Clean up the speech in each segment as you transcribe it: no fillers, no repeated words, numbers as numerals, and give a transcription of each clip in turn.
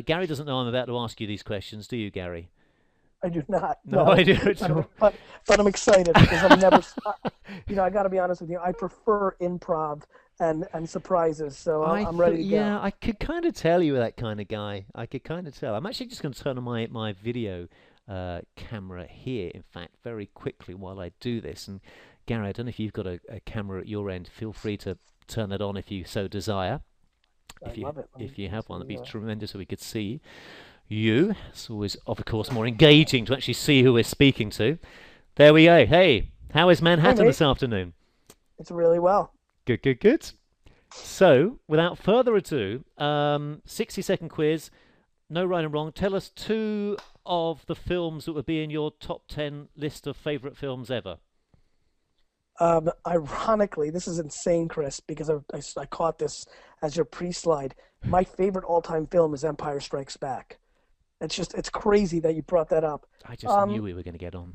Gary doesn't know I'm about to ask you these questions, do you, Gary? I do not. No, I No, do at but all. I'm excited because I'm never. I got to be honest with you. I prefer improv and surprises, so I I'm ready thought, to go. yeah, I could kind of tell you were that kind of guy. I could kind of tell. I'm actually just going to turn on my video camera here, in fact, very quickly while I do this. And Gary, I don't know if you've got a camera at your end. Feel free to turn that on if you so desire. I love it. If you Let me have one, that'd be see. tremendous so we could see you. It's always, of course, more engaging to actually see who we're speaking to. There we go. Hey, how is Hey, Manhattan mate. this afternoon? It's really well. Good, good, good. So, without further ado, 60-second quiz, no right and wrong. Tell us two of the films that would be in your top 10 list of favourite films ever. Ironically, this is insane, Chris, because I caught this as your pre-slide. My favorite all-time film is Empire Strikes Back. It's crazy that you brought that up. I just knew Um, we were going to get on.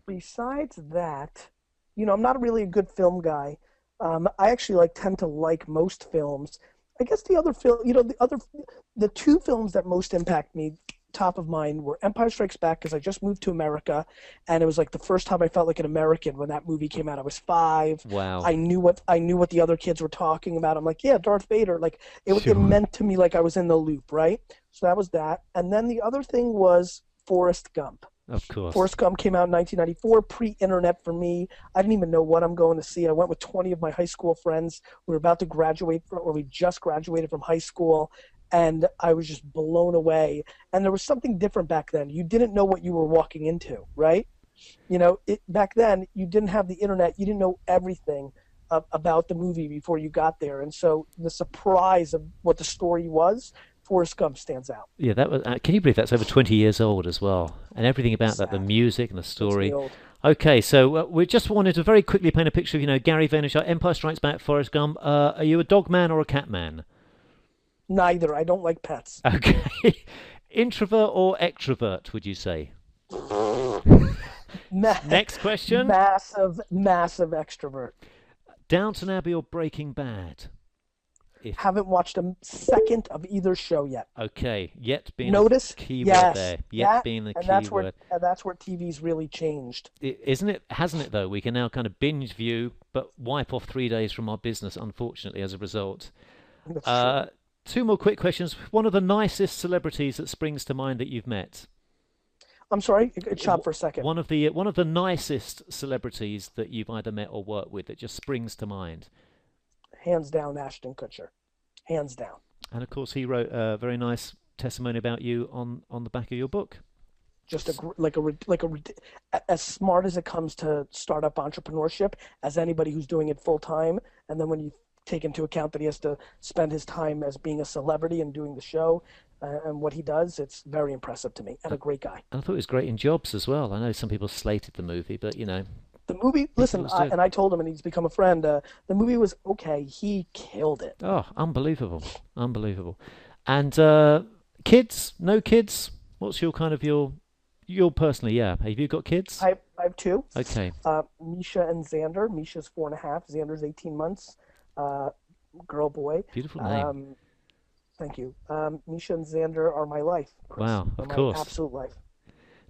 Besides that, I'm not really a good film guy. I actually tend to like most films. I guess the other film, the two films that most impact me, top of mind, were Empire Strikes Back because I just moved to America, and it was like the first time I felt like an American when that movie came out. I was 5. Wow. I knew what the other kids were talking about. I'm like, yeah, Darth Vader. Like it Sure. meant to me like I was in the loop, right? So that was that. And then the other thing was Forrest Gump. Of course. Forrest Gump came out in 1994, pre-internet for me. I didn't even know what I'm going to see. I went with 20 of my high school friends. We were about to graduate, or we just graduated from high school, and I was just blown away. And there was something different back then. You didn't know what you were walking into, right? Back then you didn't have the internet. You didn't know everything about the movie before you got there, and so the surprise of what the story was, Forrest Gump stands out. Yeah, that was. Can you believe that's over 20 years old as well? And everything about that, the Sad. music and the Makes me story. old. Okay, so we just wanted to very quickly paint a picture of, Gary Vaynerchuk, Empire Strikes Back, Forrest Gump. Are you a dog man or a cat man? Neither. I don't like pets. Okay. Introvert or extrovert, would you say? Ma- Next question. massive, massive extrovert. Downton Abbey or Breaking Bad? If Haven't watched a second of either show yet. Okay, yet being a Notice? key word Yes. there. Yet That being the and key that's where word. and that's where TV's really changed. Isn't it? Hasn't it though? We can now kind of binge view, but wipe off 3 days from our business, unfortunately, as a result. That's true. Uh, Two more quick questions. One of the nicest celebrities that springs to mind that you've met. I'm sorry, it chopped for a second. One of the nicest celebrities that you've either met or worked with that just springs to mind. Hands down, Ashton Kutcher. Hands down. And of course, he wrote a very nice testimony about you on the back of your book. Just as smart as it comes to startup entrepreneurship as anybody who's doing it full time. And then when you take into account that he has to spend his time as being a celebrity and doing the show and what he does, it's very impressive to me and a great guy. And I thought it was great in Jobs as well. I know some people slated the movie, but The movie, people listen, just do. and I told him, and he's become a friend. The movie was okay. He killed it. Oh, unbelievable, unbelievable. And kids? No kids? What's your kind of your personally? Yeah, have you got kids? I have two, Okay, Misha and Xander. Misha's 4.5. Xander's 18 months. Uh, Girl, boy. beautiful name. Um, Thank you. Misha and Xander are my life, Chris. Wow, Are of my course. absolute life.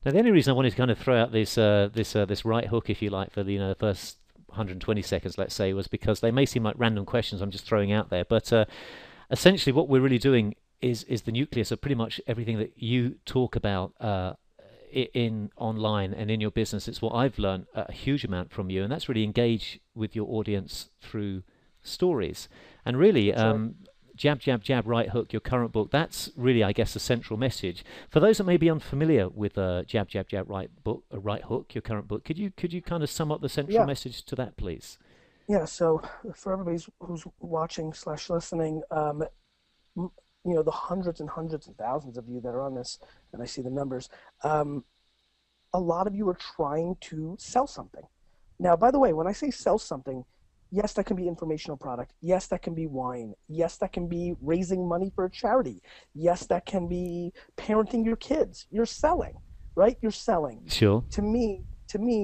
Now, the only reason I wanted to kind of throw out this right hook, if you like, for the the first 120 seconds, let's say, was because they may seem like random questions I'm just throwing out there, but essentially what we're really doing is the nucleus of pretty much everything that you talk about in online and in your business. It's what I've learned a huge amount from you, and that's really engage with your audience through stories. And really, That's right. jab, jab, jab, right hook, your current book, that's really, I guess, the central message. For those that may be unfamiliar with jab, jab, jab, right hook, your current book, could you kind of sum up the central Yeah. message to that, please? Yeah. So for everybody who's watching slash listening, m- the hundreds and hundreds and thousands of you that are on this, and I see the numbers. Um, a lot of you are trying to sell something. Now, by the way, when I say sell something, yes, that can be informational product. Yes, that can be wine. Yes, that can be raising money for a charity. Yes, that can be parenting your kids. You're selling, right? You're selling. Sure. To me,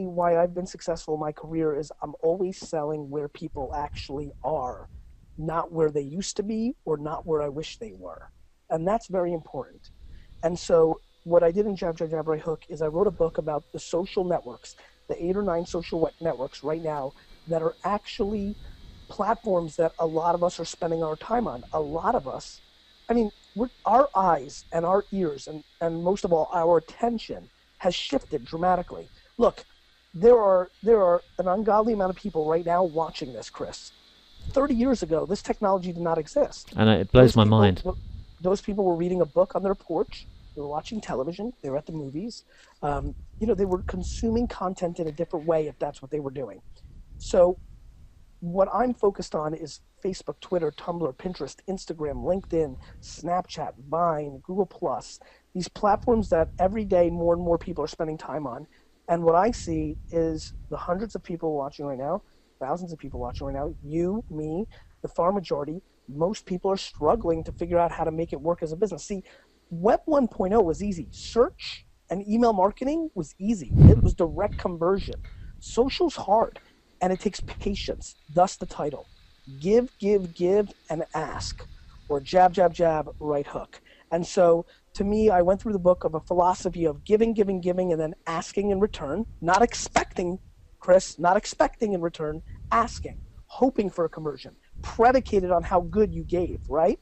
why I've been successful in my career is I'm always selling where people actually are, not where they used to be or not where I wish they were. And that's very important. And so what I did in Jab, Jab, Jab, Right Hook is I wrote a book about the social networks, the 8 or 9 social networks right now that are actually platforms that a lot of us are spending our time on. A lot of us, I mean, our eyes and our ears and most of all our attention has shifted dramatically. Look, there are an ungodly amount of people right now watching this, Chris. 30 years ago, this technology did not exist. And it blows my mind. Those people were reading a book on their porch. They were watching television. They were at the movies. They were consuming content in a different way if that's what they were doing. So what I'm focused on is Facebook, Twitter, Tumblr, Pinterest, Instagram, LinkedIn, Snapchat, Vine, Google+, these platforms that every day more and more people are spending time on. And what I see is the hundreds of people watching right now, thousands of people watching right now, you, me, the far majority, most people are struggling to figure out how to make it work as a business. See, Web 1.0 was easy. Search and email marketing was easy. It was direct conversion. Social's hard, and it takes patience, thus the title. Give, and ask, or jab, jab, jab, right hook. And so to me, I went through the book of a philosophy of giving, and then asking in return, not expecting, Chris, not expecting in return, asking, hoping for a conversion, predicated on how good you gave, right?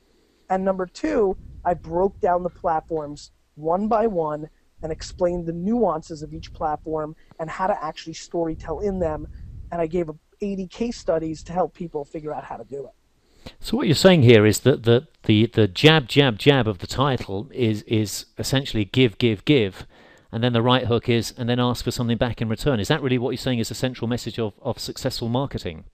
And number 2, I broke down the platforms one by one and explained the nuances of each platform and how to actually storytell in them. And I gave 80 case studies to help people figure out how to do it. So what you're saying here is that the jab, jab, jab of the title is essentially give, and then the right hook is, and then ask for something back in return. Is that really what you're saying is the central message of successful marketing?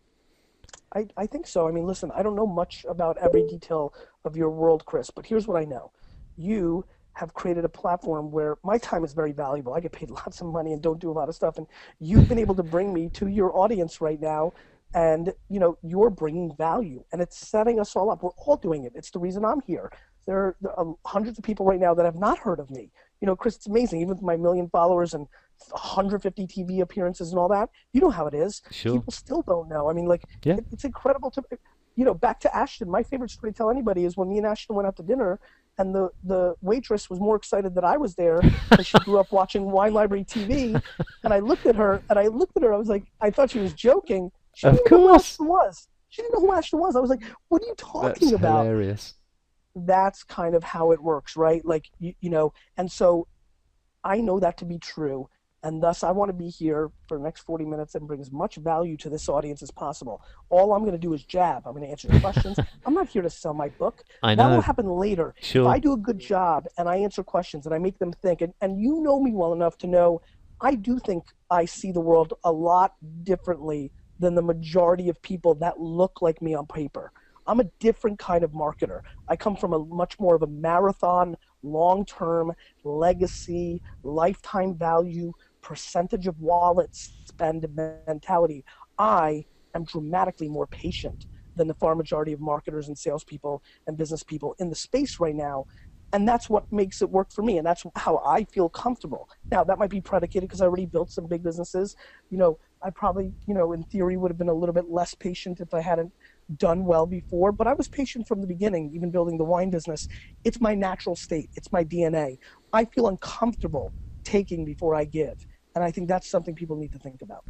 I think so. I mean, listen, I don't know much about every detail of your world, Chris, but here's what I know. You have created a platform where my time is very valuable. I get paid lots of money and don't do a lot of stuff. And you've been able to bring me to your audience right now. And, you're bringing value and it's setting us all up. We're all doing it. It's the reason I'm here. There are hundreds of people right now that have not heard of me. Chris, it's amazing. Even with my 1 million followers and 150 TV appearances and all that, you know how it is. Sure. People still don't know. I mean, yeah. It's incredible to, back to Ashton. My favorite story to tell anybody is when me and Ashton went out to dinner and the waitress was more excited that I was there because she grew up watching Wine Library TV. And I looked at her. I was like, I thought she was joking. She didn't know who Ashton was. She didn't know who Ashton was. I was like, what are you talking about? That's hilarious. That's kind of how it works, right? And so I know that to be true. And thus I want to be here for the next 40 minutes and bring as much value to this audience as possible. All I'm going to do is jab. I'm going to answer your questions. I'm not here to sell my book. I know. That will happen later. Sure. If I do a good job and I answer questions and I make them think, and you know me well enough to know I do think I see the world a lot differently than the majority of people that look like me on paper. I'm a different kind of marketer. I come from a much more of a marathon, long-term, legacy, lifetime value, percentage of wallet spend mentality. I am dramatically more patient than the far majority of marketers and salespeople and business people in the space right now. And that's what makes it work for me. And that's how I feel comfortable. Now, that might be predicated because I already built some big businesses. I probably, in theory, would have been a little bit less patient if I hadn't done well before. But I was patient from the beginning, even building the wine business. It's my natural state. It's my DNA. I feel uncomfortable taking before I give. And I think that's something people need to think about.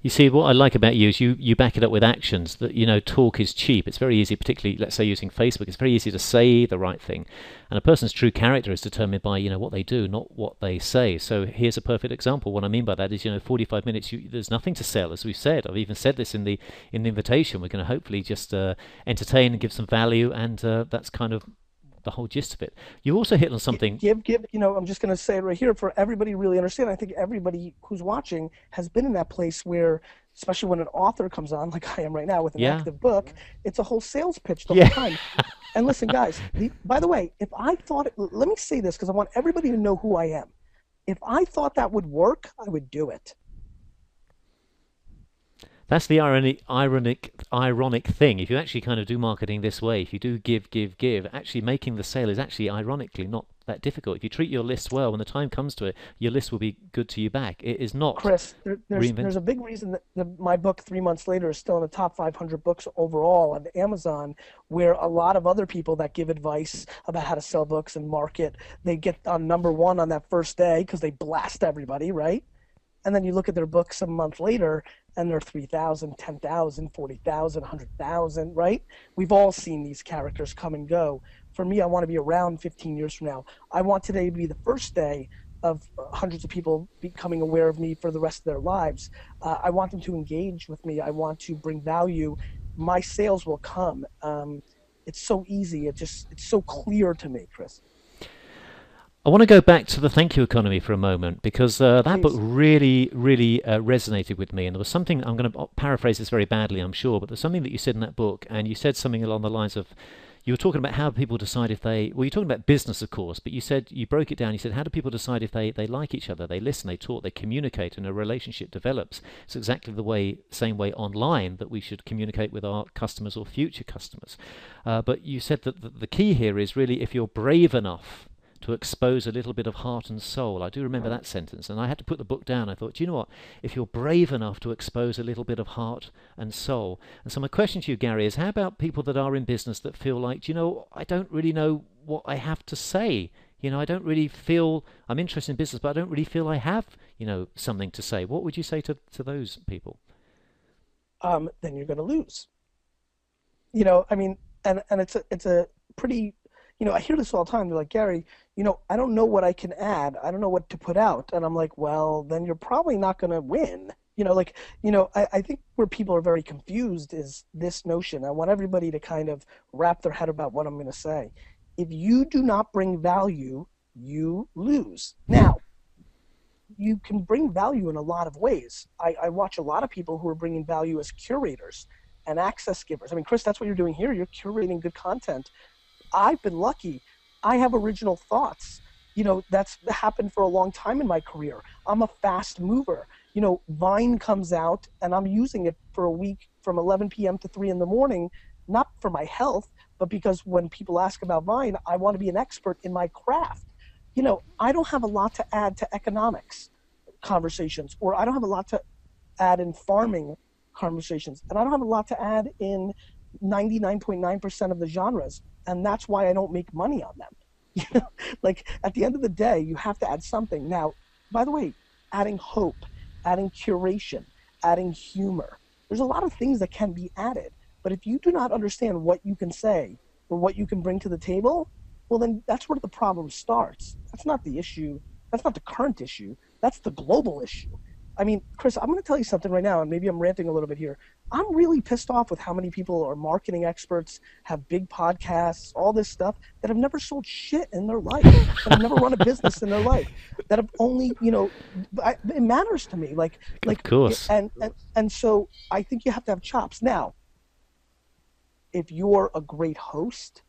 You see, what I like about you is you back it up with actions. That talk is cheap. It's very easy, particularly let's say using Facebook. It's very easy to say the right thing, and a person's true character is determined by what they do, not what they say. So here's a perfect example. What I mean by that is 45 minutes. There's nothing to sell, as we've said. I've even said this in the invitation. We're going to hopefully just entertain and give some value, and that's kind of the whole gist of it. You also hit on something. Give. I'm just going to say it right here for everybody to really understand. I think everybody who's watching has been in that place where, especially when an author comes on, like I am right now with an active book, it's a whole sales pitch the whole time. And listen, guys, by the way, if I thought, let me say this because I want everybody to know who I am. If I thought that would work, I would do it. That's the ironic thing. If you actually kind of do marketing this way, if you do give, actually making the sale is actually ironically not that difficult. If you treat your lists well, when the time comes to it, your list will be good to you back. It is not Chris, there's reinvent. a big reason that my book 3 months later is still in the top 500 books overall on Amazon, where a lot of other people that give advice about how to sell books and market, they get on number one on that first day because they blast everybody, right? And then you look at their books a month later and they're 3,000, 10,000, 40,000, 100,000, right? We've all seen these characters come and go. For me, I want to be around 15 years from now. I want today to be the first day of hundreds of people becoming aware of me for the rest of their lives. I want them to engage with me. I want to bring value. My sales will come. It's so easy. It's so clear to me, Chris. I want to go back to the thank you economy for a moment because that book Please. really resonated with me. And there was something, I'm going to paraphrase this very badly, I'm sure, but there's something that you said in that book, and you said something along the lines of, you were talking about how people decide if they, well, you're talking about business, of course, but you said, you broke it down, you said, how do people decide if they like each other, they listen, they talk, they communicate, and a relationship develops. It's exactly same way online that we should communicate with our customers or future customers. But you said that the key here is really if you're brave enough to expose a little bit of heart and soul. I do remember that sentence, and I had to put the book down. I thought, do you know what? If you're brave enough to expose a little bit of heart and soul. And so my question to you, Gary, is how about people that are in business that feel like, do you know, I don't really know what I have to say. You know, I don't really feel, I'm interested in business, but I don't really feel I have, something to say. What would you say to those people? Then you're going to lose. I mean, and it's a pretty, I hear this all the time. They're like, Gary, I don't know what I can add. I don't know what to put out. And I'm like, well, then you're probably not going to win. I think where people are very confused is this notion. I want everybody to kind of wrap their head about what I'm going to say. If you do not bring value, you lose. Now, you can bring value in a lot of ways. I watch a lot of people who are bringing value as curators and access givers. I mean, Chris, that's what you're doing here. You're curating good content. I've been lucky. I have original thoughts. That's happened for a long time in my career. I'm a fast mover. Vine comes out and I'm using it for a week from 11 p.m. to 3 in the morning, not for my health, but because when people ask about Vine, I want to be an expert in my craft. I don't have a lot to add to economics conversations, or I don't have a lot to add in farming conversations, and I don't have a lot to add in 99.9% of the genres, and that's why I don't make money on them. Like at the end of the day, you have to add something. Now, by the way, adding hope, adding curation, adding humor. There's a lot of things that can be added, but if you do not understand what you can say or what you can bring to the table, well, then that's where the problem starts. That's not the issue. That's not the current issue. That's the global issue. I mean, Chris, I'm going to tell you something right now, and maybe I'm ranting a little bit here. I'm really pissed off with how many people are marketing experts, have big podcasts, all this stuff, that have never sold shit in their life, that have never run a business in their life, that have only, it matters to me. Of course. And so I think you have to have chops. Now, if you're a great host,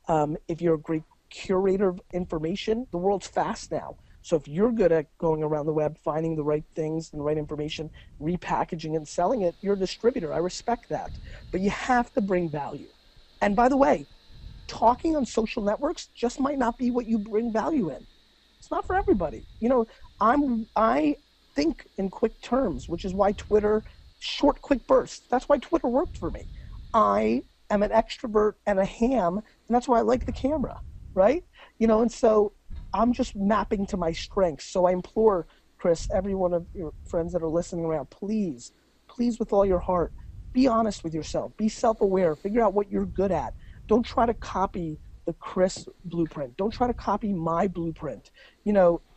if you're a great curator of information, the world's fast now. So if you're good at going around the web, finding the right things and the right information, repackaging and selling it, you're a distributor. I respect that. But you have to bring value. And by the way, talking on social networks just might not be what you bring value in. It's not for everybody. I think in quick terms, which is why Twitter, short, quick bursts. That's why Twitter worked for me. I am an extrovert and a ham, and that's why I like the camera, right? And so I'm just mapping to my strengths. So I implore, Chris, every one of your friends that are listening around, please with all your heart, be honest with yourself. Be self-aware. Figure out what you're good at. Don't try to copy the Chris blueprint. Don't try to copy my blueprint.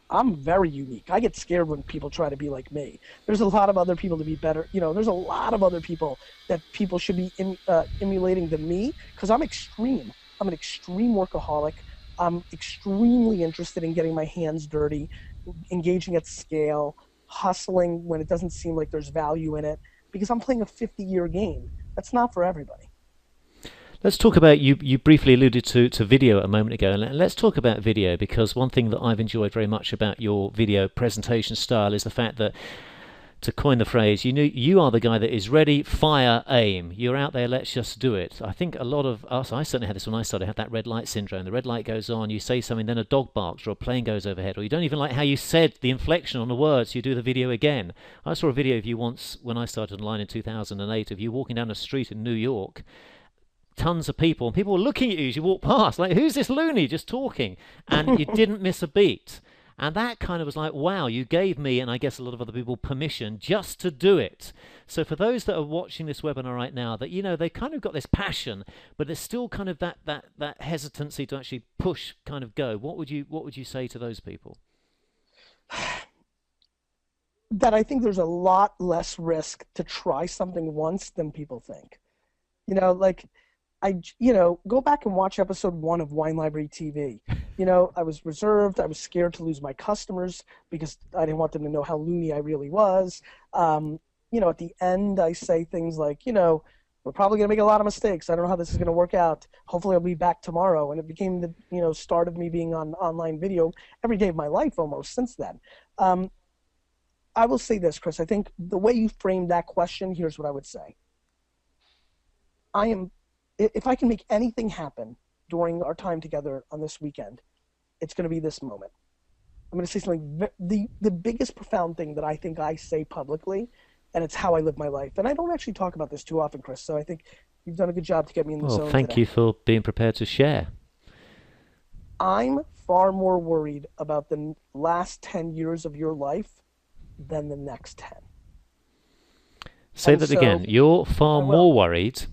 I'm very unique. I get scared when people try to be like me. There's a lot of other people to be better. There's a lot of other people that people should be emulating than me, because I'm extreme. I'm an extreme workaholic. I'm extremely interested in getting my hands dirty, engaging at scale, hustling when it doesn't seem like there's value in it, because I'm playing a 50-year game. That's not for everybody. Let's talk about, you briefly alluded to video a moment ago, and let's talk about video, because one thing that I've enjoyed very much about your video presentation style is the fact that to coin the phrase, you are the guy that is ready, fire, aim. You're out there, let's just do it. I think a lot of us, I certainly had this when I started, had that red light syndrome. The red light goes on, you say something, then a dog barks or a plane goes overhead, or you don't even like how you said the inflection on the words, you do the video again. I saw a video of you once when I started online in 2008 of you walking down a street in New York, tons of people, and people were looking at you as you walk past, like, who's this loony just talking? And you didn't miss a beat. And that kind of was like, wow, you gave me, and I guess a lot of other people, permission just to do it. So for those that are watching this webinar right now, that, they kind of got this passion, but there's still kind of that hesitancy to actually push, kind of go. What would you say to those people? That I think there's a lot less risk to try something once than people think. Like, go back and watch episode 1 of Wine Library TV. I was reserved. I was scared to lose my customers because I didn't want them to know how loony I really was. At the end, I say things like, we're probably going to make a lot of mistakes. I don't know how this is going to work out. Hopefully I'll be back tomorrow. And it became the, start of me being on online video every day of my life almost since then. I will say this, Chris. I think the way you framed that question, here's what I would say. If I can make anything happen during our time together on this weekend, it's going to be this moment. I'm going to say something, the biggest profound thing that I think I say publicly, and it's how I live my life. And I don't actually talk about this too often, Chris, so I think you've done a good job to get me in the zone. Well, thank you for being prepared to share. I'm far more worried about the last 10 years of your life than the next 10. Say that again. You're far more worried.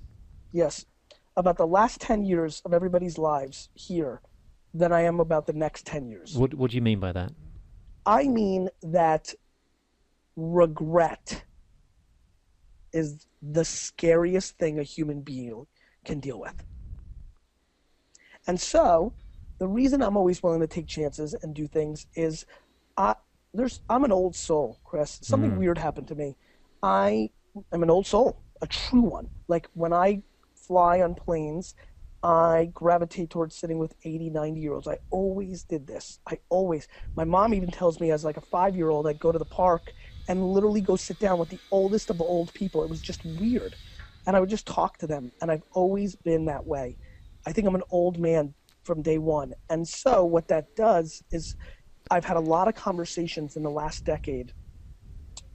Yes. About the last 10 years of everybody's lives here than I am about the next 10 years. What do you mean by that? I mean that regret is the scariest thing a human being can deal with. And so the reason I'm always willing to take chances and do things is I'm an old soul, Chris. Something weird happened to me. I am an old soul, a true one. Like when I fly on planes, I gravitate towards sitting with 80, 90-year-olds. I always did this. My mom even tells me as like a 5-year-old, I'd go to the park and literally go sit down with the oldest of old people. It was just weird. And I would just talk to them. And I've always been that way. I think I'm an old man from day one. And so what that does is I've had a lot of conversations in the last decade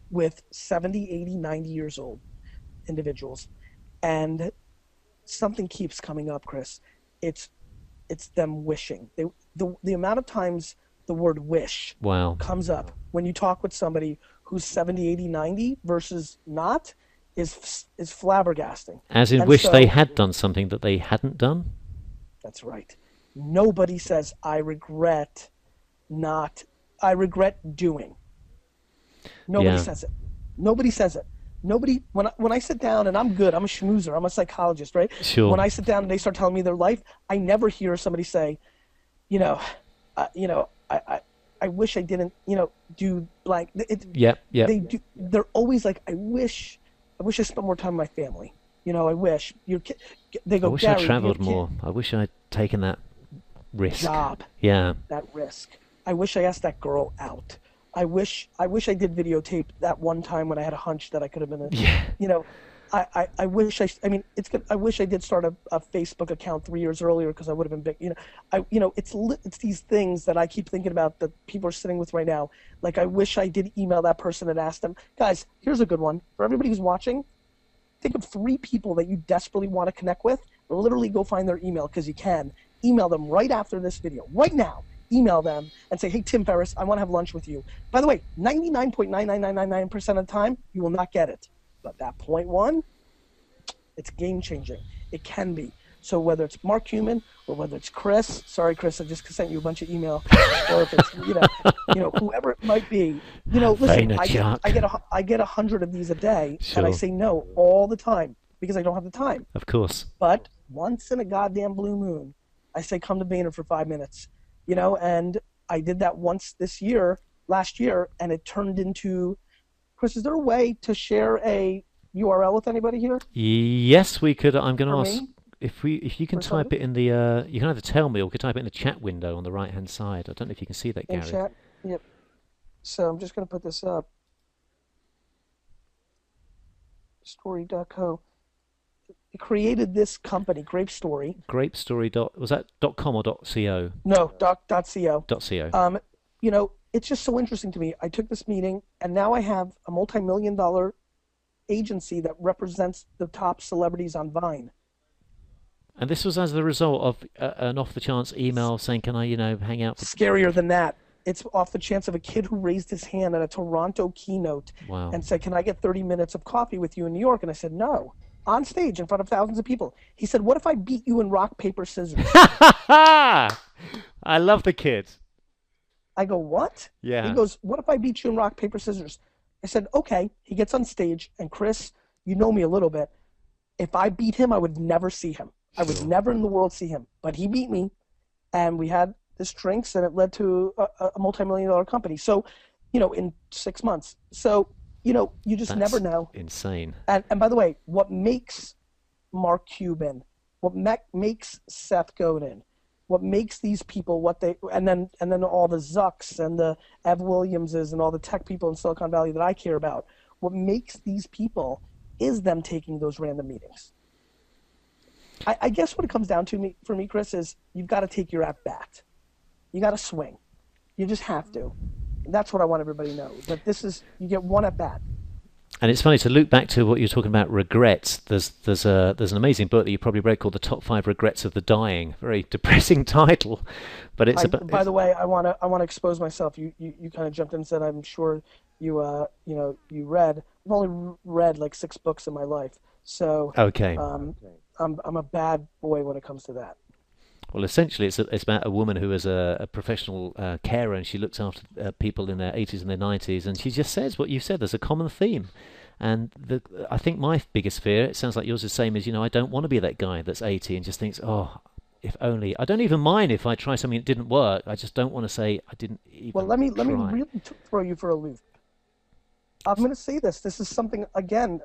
with 70, 80, 90 years old individuals. And something keeps coming up, Chris. It's them wishing. The amount of times the word wish comes up when you talk with somebody who's 70, 80, 90 versus not is flabbergasting. As in wish they had done something that they hadn't done? That's right. Nobody says, I regret doing. Nobody says it. Nobody says it. Nobody, when I sit down, and I'm good, I'm a schmoozer, I'm a psychologist, right? Sure. When I sit down and they start telling me their life, I never hear somebody say, I wish I didn't, do blank. They do. They're always like, I wish I spent more time with my family. I wish your kid. They go, I wish Gary, I traveled more. I wish I'd taken that risk. Job. Yeah. That risk. I wish I asked that girl out. I wish I did videotape that one time when I had a hunch that I could have been I wish I wish I did start a Facebook account 3 years earlier because I would have been big. It's these things that I keep thinking about that people are sitting with right now. Like I wish I did email that person and ask them, guys, here's a good one for everybody who's watching. Think of 3 people that you desperately want to connect with. Literally go find their email because you can. Email them right after this video, right now. Email them and say, hey, Tim Ferriss, I want to have lunch with you. By the way, 99.99999% of the time, you will not get it. But that 0.1, it's game-changing. It can be. So whether it's Mark Human or whether it's Chris, sorry, Chris, I just sent you a bunch of email, or if it's, whoever it might be, listen, I get 100 of these a day, and I say no all the time because I don't have the time. Of course. But once in a goddamn blue moon, I say, come to Vayner for 5 minutes. And I did that once last year, and it turned into, Chris, is there a way to share a URL with anybody here? Yes, we could. I'm going to ask if you can type it in the, you can either tell me or you can type it in the chat window on the right-hand side. I don't know if you can see that, Gary. In chat? Yep. So I'm just going to put this up. Story.co. It created this company, Grape Story. Grape Story dot, was that .com or .co? No, .co. .co. It's just so interesting to me. I took this meeting, and now I have a multi-million-dollar agency that represents the top celebrities on Vine. And this was as the result of an off-the-chance email saying, "Can I, hang out for?" Scarier than that. It's off the chance of a kid who raised his hand at a Toronto keynote Wow. and said, "Can I get 30 minutes of coffee with you in New York?" And I said, "No." On stage in front of thousands of people. He said, "What if I beat you in rock, paper, scissors?" I love the kid. I go, "What?" Yeah. He goes, "What if I beat you in rock, paper, scissors?" I said, "Okay." He gets on stage, and Chris, you know me a little bit. If I beat him, I would never see him. I would never in the world see him. But he beat me, and we had this drinks, and it led to a multi-million-dollar company. So, in 6 months. So, you just never know. Insane. And by the way, what makes Mark Cuban, what makes Seth Godin, what makes these people what they, and then all the Zucks and the Ev Williamses and all the tech people in Silicon Valley that I care about, what makes these people is them taking those random meetings. I guess what it comes down to for me, Chris, is you've got to take your at bat. You got to swing. You just have to. That's what I want everybody to know. That you get one at bat. And it's funny to look back to what you're talking about, regrets. There's an amazing book that you probably read called "The Top 5 Regrets of the Dying." Very depressing title, but it's about. By the way, I want to expose myself. You kind of jumped in and said, "I'm sure you read." I've only read like 6 books in my life, so Okay. I'm a bad boy when it comes to that. Well, essentially, it's about a woman who is a professional carer, and she looks after people in their 80s and their 90s, and she just says what you said. There's a common theme, and I think my biggest fear, it sounds like yours is the same, is I don't want to be that guy that's 80 and just thinks, oh, if only. I don't even mind if I try something that didn't work. I just don't want to say I didn't even. Well, let me try. really throw you for a loop. I'm going to say this. This is something, again,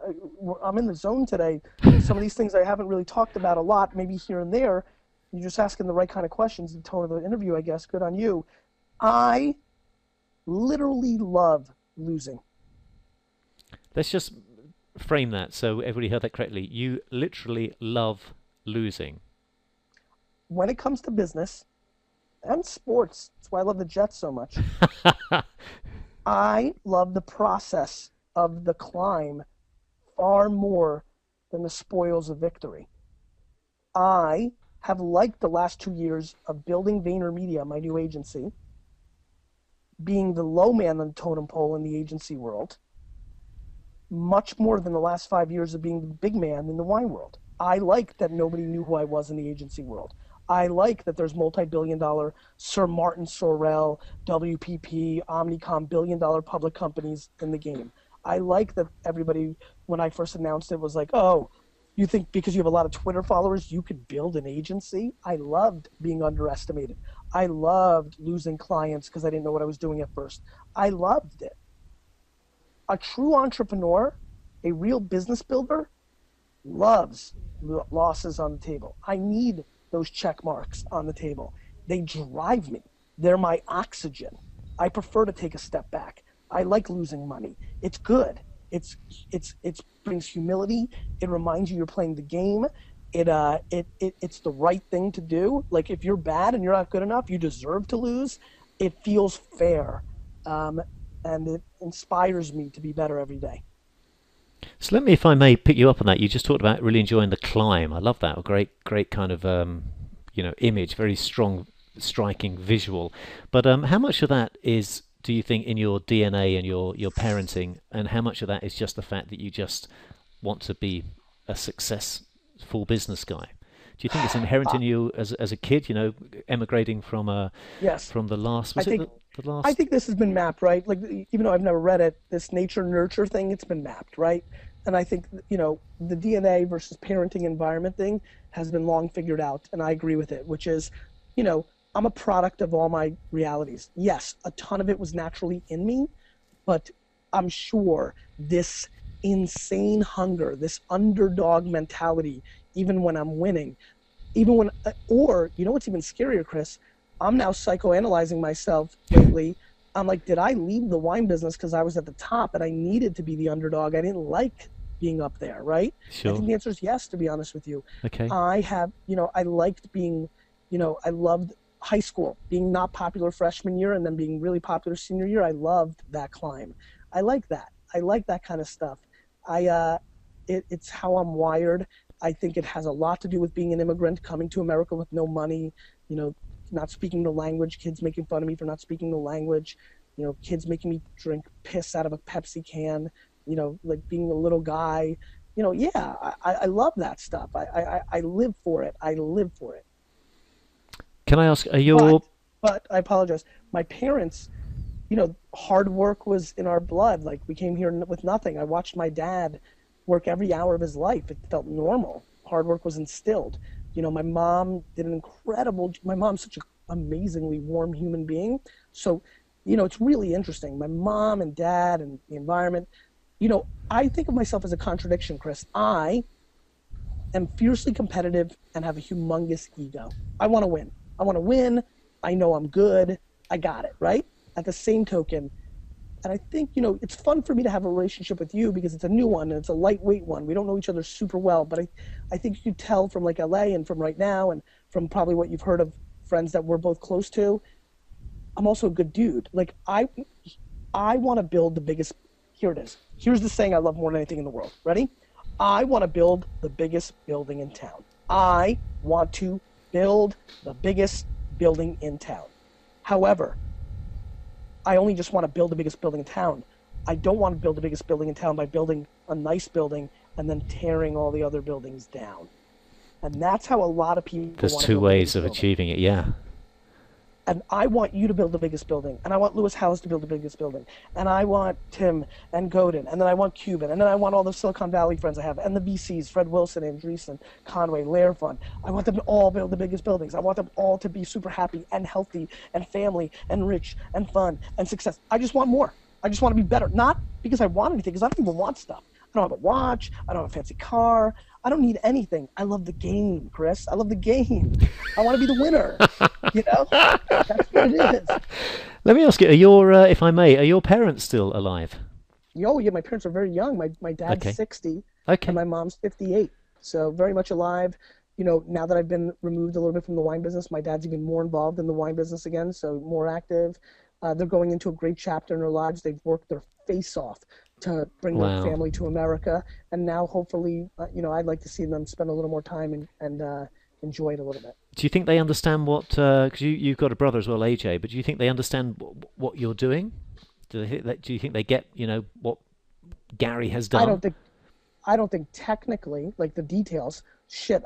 I'm in the zone today. Some of these things I haven't really talked about a lot, maybe here and there. You're just asking the right kind of questions, the tone of the interview, I guess. Good on you. I literally love losing. Let's just frame that so everybody heard that correctly. You literally love losing. When it comes to business and sports, that's why I love the Jets so much. I love the process of the climb far more than the spoils of victory. I have liked the last 2 years of building VaynerMedia, my new agency, being the low man on the totem pole in the agency world, much more than the last 5 years of being the big man in the wine world. I like that nobody knew who I was in the agency world. I like that there's multi-billion-dollar Sir Martin Sorrell, WPP, Omnicom, billion-dollar public companies in the game. I like that everybody, when I first announced it, was like, oh, you think because you have a lot of Twitter followers, you could build an agency? I loved being underestimated. I loved losing clients because I didn't know what I was doing at first. I loved it. A true entrepreneur, a real business builder, loves losses on the table. I need those check marks on the table. They drive me. They're my oxygen. I prefer to take a step back. I like losing money. It's good. It brings humility. It reminds you you're playing the game. It's the right thing to do. Like if you're bad and you're not good enough, you deserve to lose. It feels fair, and it inspires me to be better every day. So let me, if I may, pick you up on that. You just talked about really enjoying the climb. I love that. A great kind of image, very strong, striking visual. But how much of that is, do you think, in your DNA and your parenting, and how much of that is just the fact that you just want to be a successful business guy? Do you think it's inherent in you as a kid? Emigrating from yes, from the last. I think this has been mapped, right? Like even though I've never read it, this nature nurture thing, it's been mapped, right? And I think the DNA versus parenting environment thing has been long figured out, and I agree with it. Which is, I'm a product of all my realities. Yes, a ton of it was naturally in me, but I'm sure this insane hunger, this underdog mentality, even when I'm winning, or what's even scarier, Chris? I'm now psychoanalyzing myself lately. I'm like, did I leave the wine business because I was at the top and I needed to be the underdog? I didn't like being up there, right? I Sure. think the answer is yes, to be honest with you. Okay. I have, I liked being, I loved high school, being not popular freshman year and then being really popular senior year. I loved that climb. I like that. I like that kind of stuff. It's how I'm wired. I think it has a lot to do with being an immigrant, coming to America with no money, not speaking the language, kids making fun of me for not speaking the language, kids making me drink piss out of a Pepsi can, like being a little guy. Yeah, I love that stuff. I live for it. I live for it. Can I ask, are But, your but I apologize. My parents, hard work was in our blood. Like we came here with nothing. I watched my dad work every hour of his life. It felt normal. Hard work was instilled. My mom did an incredible. My mom's such an amazingly warm human being. So, it's really interesting. My mom and dad and the environment. I think of myself as a contradiction, Chris. I am fiercely competitive and have a humongous ego. I want to win. I want to win. I know I'm good. I got it, right? At the same token, and I think, it's fun for me to have a relationship with you because it's a new one and it's a lightweight one. We don't know each other super well, but I think you could tell from like LA and from right now and from probably what you've heard of friends that we're both close to, I'm also a good dude. Like I want to build the biggest, here it is. Here's the saying I love more than anything in the world. Ready? I want to build the biggest building in town. I want to build the biggest building in town. However, I only just want to build the biggest building in town. I don't want to build the biggest building in town by building a nice building and then tearing all the other buildings down. And that's how a lot of people there's want to two build the ways biggest of building. achieving it, yeah. And I want you to build the biggest building. And I want Lewis Howes to build the biggest building. And I want Tim and Godin. And then I want Cuban. And then I want all the Silicon Valley friends I have. And the VCs, Fred Wilson, Andreessen, Conway, Lair Fund. I want them to all build the biggest buildings. I want them all to be super happy and healthy and family and rich and fun and success. I just want more. I just want to be better. Not because I want anything, because I don't even want stuff. I don't have a watch. I don't have a fancy car. I don't need anything. I love the game, Chris. I love the game. I want to be the winner. That's what it is. Let me ask you, if I may, are your parents still alive? Yeah, my parents are very young. My dad's Okay. 60 Okay. and my mom's 58. So very much alive. Now that I've been removed a little bit from the wine business, my dad's even more involved in the wine business again, so more active. They're going into a great chapter in their lives. They've worked their face off to bring their Wow. family to America. And now hopefully, I'd like to see them spend a little more time and enjoy it a little bit. Do you think they understand what, because you've got a brother as well, AJ, but do you think they understand what you're doing? Do you think they get, what Gary has I done? don't think technically, like the details,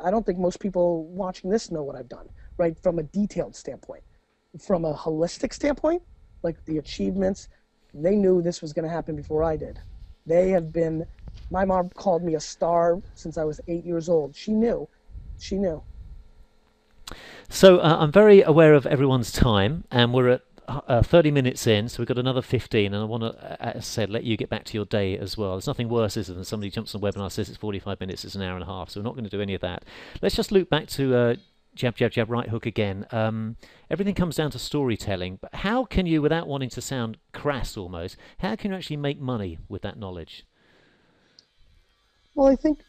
I don't think most people watching this know what I've done, right? From a detailed standpoint. From a holistic standpoint, like the achievements, they knew this was going to happen before I did. My mom called me a star since I was 8 years old. She knew. So I'm very aware of everyone's time, and we're at 30 minutes in, so we've got another 15, and I want to, as I said, let you get back to your day as well. There's nothing worse, is there, than somebody jumps on a webinar, says it's 45 minutes, it's an hour and a half, so we're not going to do any of that. Let's just loop back to jab, jab, jab, right hook again. Everything comes down to storytelling, but how can you, without wanting to sound crass almost, how can you actually make money with that knowledge? Well, I think,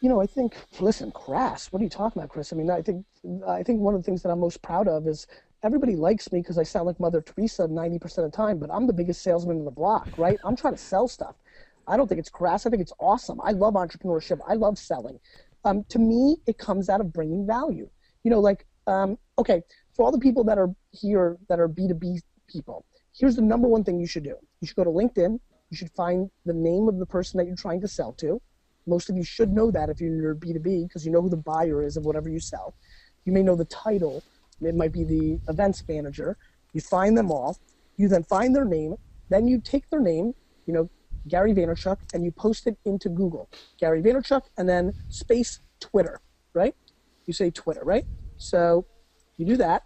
listen, crass, what are you talking about, Chris? I mean, I think one of the things that I'm most proud of is everybody likes me because I sound like Mother Teresa 90% of the time, but I'm the biggest salesman in the block, right? I'm trying to sell stuff. I don't think it's crass. I think it's awesome. I love entrepreneurship. I love selling. To me, it comes out of bringing value. Okay, for all the people that are here that are B2B people, here's the number one thing you should do. You should go to LinkedIn. You should find the name of the person that you're trying to sell to. Most of you should know that if you're B2B because you know who the buyer is of whatever you sell. You may know the title. It might be the events manager. You find them all. You then find their name. Then you take their name, Gary Vaynerchuk, and you post it into Google. Gary Vaynerchuk, and then space Twitter, right? You say Twitter, right? So you do that.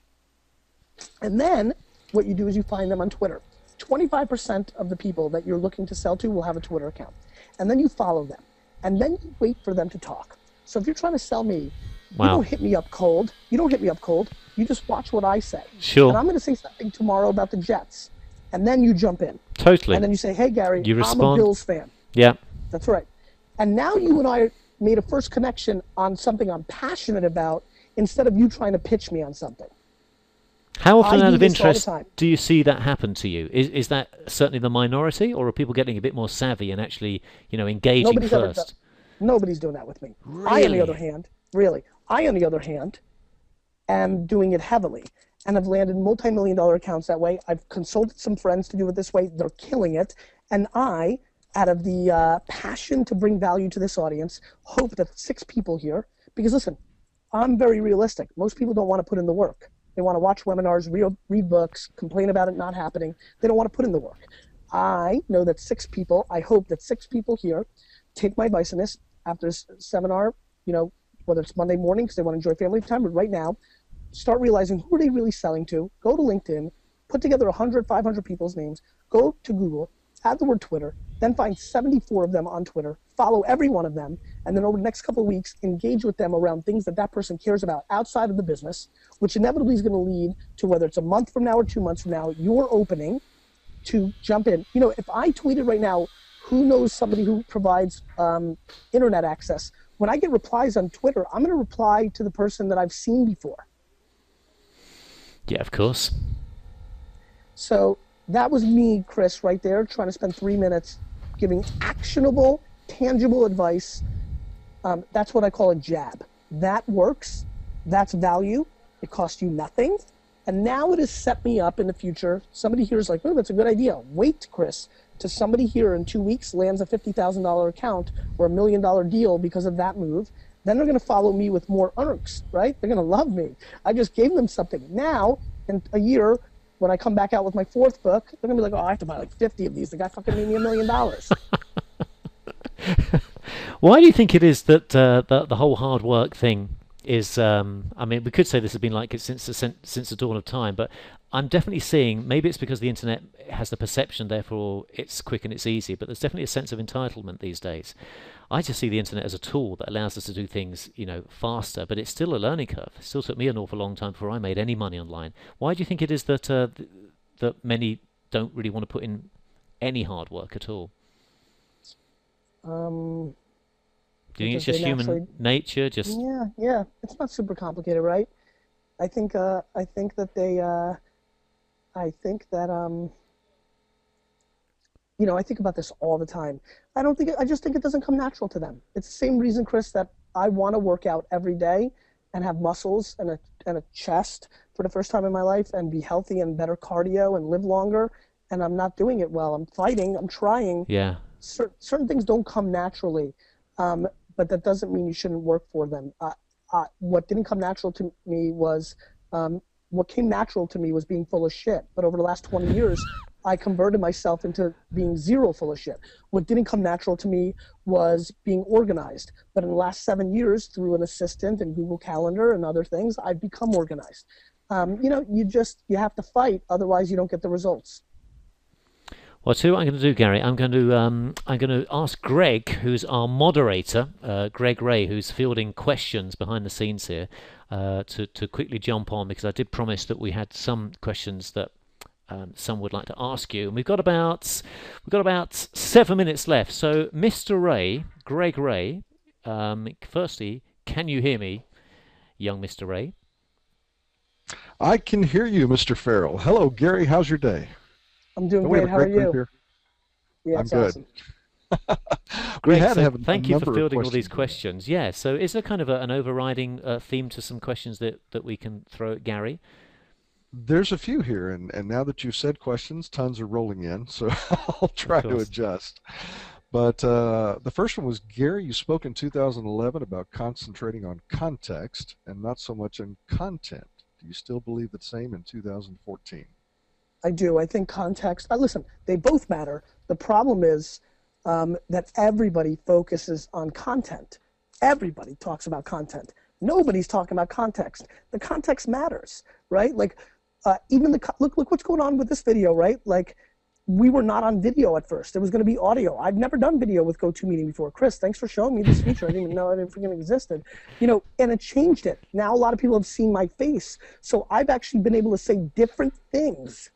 And then what you do is you find them on Twitter. 25% of the people that you're looking to sell to will have a Twitter account. And then you follow them. And then you wait for them to talk. So if you're trying to sell me, Wow. you don't hit me up cold. You just watch what I say. Sure. And I'm going to say something tomorrow about the Jets. And then you jump in. Totally. And then you say, hey, Gary, You I'm a respond. Bills fan. Yeah. That's right. And now you and I made a first connection on something I'm passionate about instead of you trying to pitch me on something. How often, I out do of this all the interest, time. do you see that happen to you? Is that certainly the minority, or are people getting a bit more savvy and actually, engaging Nobody's ever done, first? nobody's doing that with me. I, on the other Really? hand, really, I, on the other hand, am doing it heavily. And I've landed multi-million-dollar accounts that way. I've consulted some friends to do it this way. They're killing it. And I, out of the passion to bring value to this audience, hope that 6 people here, because listen, I'm very realistic. Most people don't want to put in the work. They want to watch webinars, read books, complain about it not happening. They don't want to put in the work. I know that 6 people, I hope that 6 people here take my advice on this after this seminar, whether it's Monday morning because they want to enjoy family time, but right now, start realizing who are they really selling to, go to LinkedIn, put together 100, 500 people's names, go to Google, add the word Twitter, then find 74 of them on Twitter, follow every one of them, and then over the next couple of weeks, engage with them around things that that person cares about outside of the business, which inevitably is going to lead to, whether it's a month from now or 2 months from now, your opening to jump in. If I tweeted right now, who knows somebody who provides internet access, when I get replies on Twitter, I'm going to reply to the person that I've seen before. Yeah, of course. So that was me, Chris, right there, trying to spend 3 minutes giving actionable, tangible advice. That's what I call a jab. That works. That's value. It costs you nothing. And now it has set me up in the future. Somebody here is like, oh, that's a good idea. Wait, Chris, till somebody here in 2 weeks lands a $50,000 account or $1 million deal because of that move. Then they're going to follow me with more earnings, right? They're going to love me. I just gave them something. Now, in a year, when I come back out with my 4th book, they're going to be like, oh, I have to buy like 50 of these. The guy fucking made me $1 million. Why do you think it is that the whole hard work thing is? We could say this has been like it since the dawn of time, but I'm definitely seeing, maybe it's because the internet has the perception, therefore it's quick and it's easy, but there's definitely a sense of entitlement these days. I just see the internet as a tool that allows us to do things, faster, but it's still a learning curve. It still took me an awful long time before I made any money online. Why do you think it is that that many don't really want to put in any hard work at all? Um, Do you think it's because just they human naturally, nature? Just yeah. It's not super complicated, right? I think that they, I think that, I think about this all the time. I just think it doesn't come natural to them. It's the same reason, Chris, that I want to work out every day and have muscles and a chest for the first time in my life and be healthy and better cardio and live longer. And I'm not doing it well. I'm fighting. I'm trying. yeah. Certain things don't come naturally, but that doesn't mean you shouldn't work for them. What didn't come natural to me was, what came natural to me was being full of shit. But over the last 20 years, I converted myself into being zero full of shit. What didn't come natural to me was being organized. But in the last 7 years, through an assistant and Google Calendar and other things, I've become organized. You have to fight, otherwise you don't get the results. Well, I'll tell you what I'm going to do, Gary. I'm going to ask Greg, who's our moderator, Greg Ray, who's fielding questions behind the scenes here, to quickly jump on, because I did promise that we had some questions that some would like to ask you, and we've got about 7 minutes left. So, Mr. Ray, Greg Ray, firstly, can you hear me, young Mr. Ray? I can hear you, Mr. Farrell. Hello, Gary. How's your day? I'm doing Oh, we have great. a How are great group you? here. Yeah, I'm it's good. awesome. We Greg, had so have a thank you for number of fielding all these questions. questions. Yeah, so is there kind of an overriding theme to some questions that we can throw at Gary? There's a few here, and now that you've said questions, tons are rolling in, so I'll Of try to course. adjust. But the first one was, Gary, you spoke in 2011 about concentrating on context and not so much on content. Do you still believe the same in 2014? I do. I think context. Listen, they both matter. The problem is that everybody focuses on content. Everybody talks about content. Nobody's talking about context. The context matters, right? Like, look what's going on with this video, right? Like, we were not on video at first. It was going to be audio. I've never done video with GoToMeeting before. Chris, thanks for showing me this feature. I didn't even know it freaking existed. And it changed it. Now a lot of people have seen my face, so I've actually been able to say different things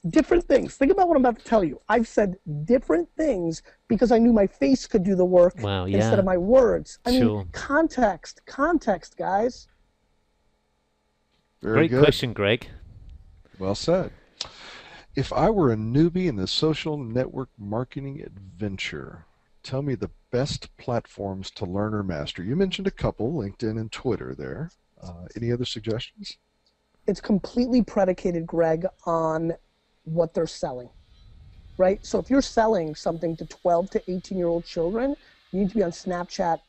Different things. Think about what I'm about to tell you. I've said different things because I knew my face could do the work Wow, instead yeah, of my words. I sure. mean, context, guys. Very Great good. question, Greg. Well said. If I were a newbie in the social network marketing adventure, tell me the best platforms to learn or master. You mentioned a couple, LinkedIn and Twitter there. Any other suggestions? It's completely predicated, Greg, on what they're selling, right? So if you're selling something to 12 to 18-year-old children, you need to be on Snapchat,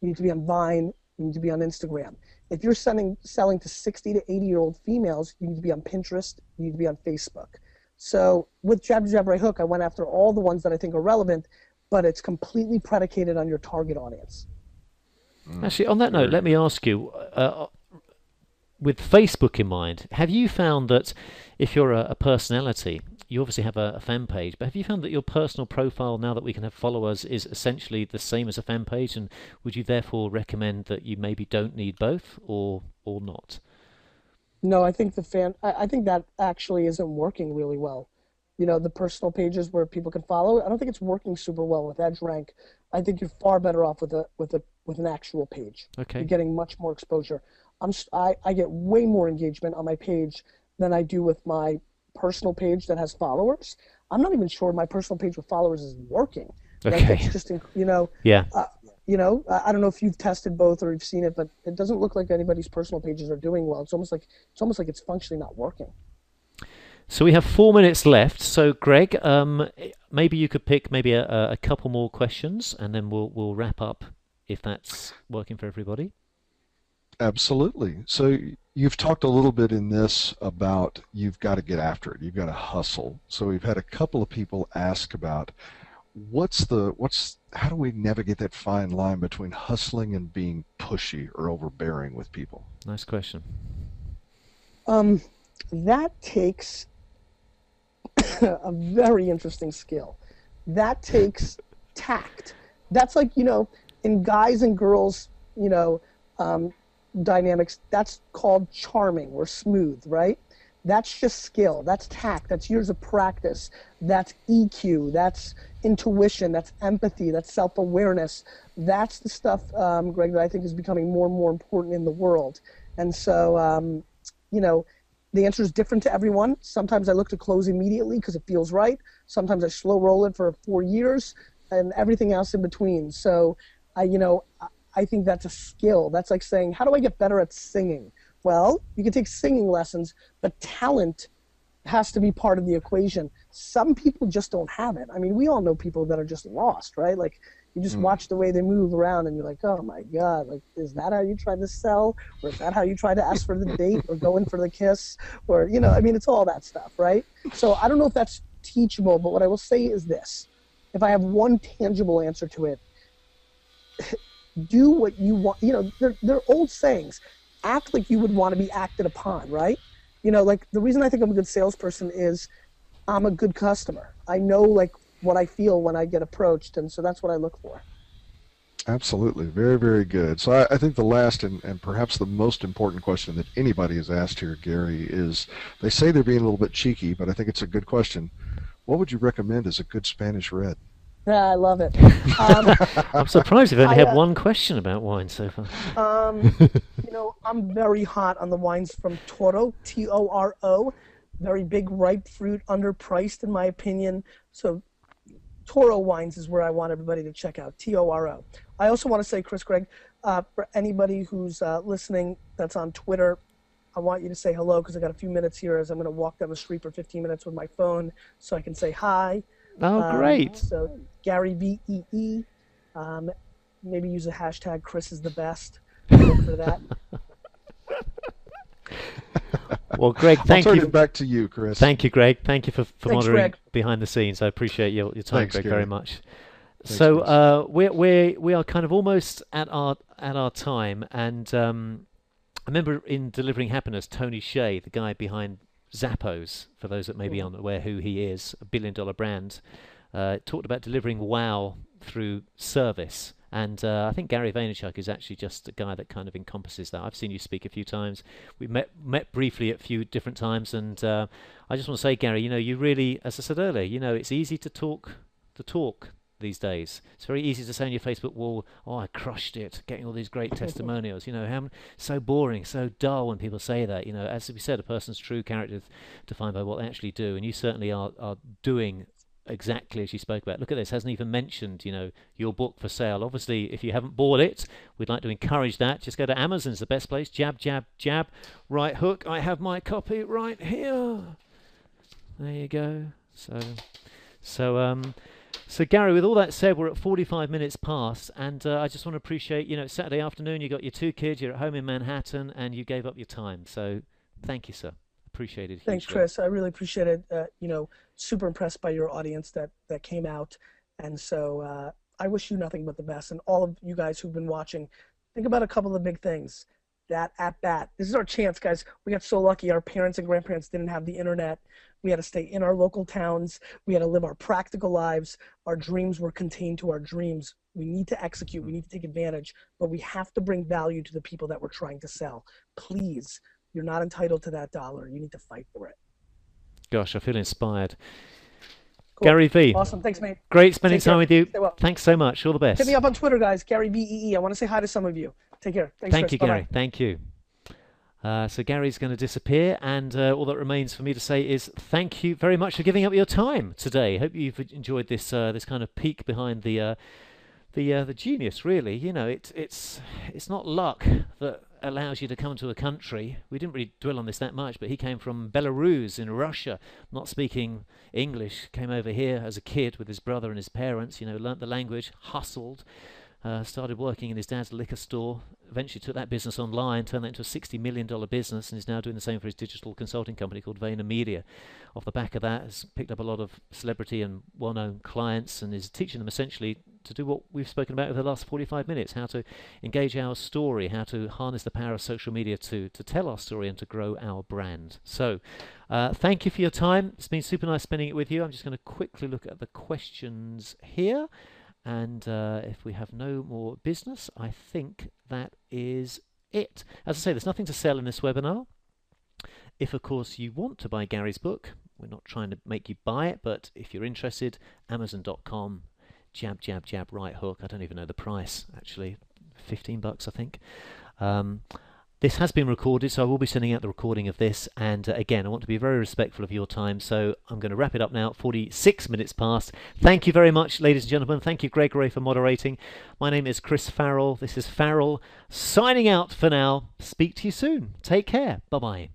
you need to be on Vine, you need to be on Instagram. If you're selling to 60 to 80-year-old females, you need to be on Pinterest, you need to be on Facebook. So with Jab, Jab, Right Hook, I went after all the ones that I think are relevant, but it's completely predicated on your target audience. Actually, on that note, Very let me good. ask you, with Facebook in mind, have you found that if you're a personality, you obviously have a fan page, but have you found that your personal profile, now that we can have followers, is essentially the same as a fan page? And would you therefore recommend that you maybe don't need both, or not? No, I think I think that actually isn't working really well. You know, the personal pages where people can follow. I don't think it's working super well with EdgeRank. I think you're far better off with an actual page. You're Okay. getting much more exposure. I get way more engagement on my page than I do with my personal page that has followers. I'm not even sure my personal page with followers is working. Like Okay. it's just, you know, Yeah. uh, I don't know if you've tested both or you've seen it, but it doesn't look like anybody's personal pages are doing well. It's almost like it's functionally not working. So we have 4 minutes left. So Greg, maybe you could pick maybe a couple more questions, and then we'll wrap up if that's working for everybody. Absolutely. So you've talked a little bit in this about you've got to get after it. You've got to hustle. So we've had a couple of people ask about how do we navigate that fine line between hustling and being pushy or overbearing with people? Nice question. Um, that takes a very interesting skill. That takes tact. That's like, in guys and girls, um, dynamics, that's called charming or smooth, right? That's just skill. That's tact. That's years of practice. That's EQ. That's intuition. That's empathy. That's self-awareness. That's the stuff, Greg, that I think is becoming more and more important in the world. And so, you know, the answer is different to everyone. Sometimes I look to close immediately because it feels right. Sometimes I slow roll it for 4 years and everything else in between. So I think that's a skill. That's like saying, how do I get better at singing? Well, you can take singing lessons, but talent has to be part of the equation. Some people just don't have it. I mean, we all know people that are just lost, right? Like, you just Mm. watch the way they move around and you're like, oh my God, like, is that how you try to sell? Or is that how you try to ask for the date or go in for the kiss? Or, I mean, it's all that stuff, right? So I don't know if that's teachable, but what I will say is this. If I have one tangible answer to it, do what you want. They're old sayings. Act like you would want to be acted upon, right? Like the reason I think I'm a good salesperson is I'm a good customer. I know like what I feel when I get approached, and so that's what I look for. Absolutely. Very, very good. So I think the last and perhaps the most important question that anybody has asked here, Gary, is they say they're being a little bit cheeky, but I think it's a good question. What would you recommend as a good Spanish red? Yeah, I love it. Um, I'm surprised we've only I had one question about wine so far. um, I'm very hot on the wines from Toro, Toro. Very big, ripe fruit, underpriced in my opinion. So Toro wines is where I want everybody to check out. Toro. I also want to say, Chris, Greg, for anybody who's listening that's on Twitter, I want you to say hello because I got a few minutes here as I'm going to walk down the street for 15 minutes with my phone so I can say hi. Oh, great. So GaryVee. Um, maybe use a hashtag Chris is the best. Look for that. Well, Greg, I'll thank turn you. it back to you, Chris. Thank you, Greg. Thank you for Thanks, monitoring Greg. behind the scenes. I appreciate your time, Thanks, Greg, Gary. very much. Thanks, So Chris. we are kind of almost at our time, and I remember in Delivering Happiness, Tony Hsieh, the guy behind Zappos, for those that may be Mhm. unaware who he is, a billion-dollar brand, talked about delivering wow through service. And I think Gary Vaynerchuk is actually just a guy that kind of encompasses that. I've seen you speak a few times. We met briefly at a few different times, and I just want to say, Gary, you really, as I said earlier, it's easy to talk these days. It's very easy to say on your Facebook wall, "Oh, I crushed it, getting all these great testimonials." So boring, so dull when people say that. As we said, a person's true character is defined by what they actually do, and you certainly are doing exactly as you spoke about. Look at this, hasn't even mentioned, your book for sale. Obviously, if you haven't bought it, we'd like to encourage that. Just go to Amazon, it's the best place. Jab, jab, jab, right hook. I have my copy right here. There you go. So Gary, with all that said, we're at 45 minutes past, and I just want to appreciate, it's Saturday afternoon, you got your 2 kids, you're at home in Manhattan, and you gave up your time. So thank you, sir. Appreciate it. Thanks, Chris. I really appreciate it. Super impressed by your audience that came out. And so I wish you nothing but the best. And all of you guys who've been watching, think about a couple of big things. That at bat. This is our chance, guys. We got so lucky. Our parents and grandparents didn't have the internet. We had to stay in our local towns. We had to live our practical lives. Our dreams were contained to our dreams. We need to execute. We need to take advantage. But we have to bring value to the people that we're trying to sell. Please. You're not entitled to that dollar. You need to fight for it. Gosh, I feel inspired. Cool. GaryVee. Awesome. Thanks, mate. Great spending time with you. Well. Thanks so much. All the best. Hit me up on Twitter, guys. GaryVee. I want to say hi to some of you. Take care. Thanks, Thank Chris. you, Bye-bye. Gary. Thank you. So Gary's going to disappear, and all that remains for me to say is thank you very much for giving up your time today. Hope you've enjoyed this this kind of peek behind the genius. Really, it's not luck that allows you to come to a country. We didn't really dwell on this that much, but he came from Belarus in Russia, not speaking English, came over here as a kid with his brother and his parents, learnt the language, hustled, started working in his dad's liquor store, eventually took that business online, turned that into a $60 million business, and is now doing the same for his digital consulting company called VaynerMedia. Off the back of that, has picked up a lot of celebrity and well-known clients, and is teaching them essentially to do what we've spoken about over the last 45 minutes, how to engage our story, how to harness the power of social media to tell our story and to grow our brand. So thank you for your time. It's been super nice spending it with you. I'm just going to quickly look at the questions here. And if we have no more business, I think that is it. As I say, there's nothing to sell in this webinar. If, of course, you want to buy Gary's book, we're not trying to make you buy it, but if you're interested, Amazon.com, jab, jab, jab, right hook. I don't even know the price, actually. $15, I think. This has been recorded, so I will be sending out the recording of this. And again, I want to be very respectful of your time, so I'm going to wrap it up now. 46 minutes past. Thank you very much, ladies and gentlemen. Thank you, Gregory, for moderating. My name is Chris Farrell. This is Farrell signing out for now. Speak to you soon. Take care. Bye-bye.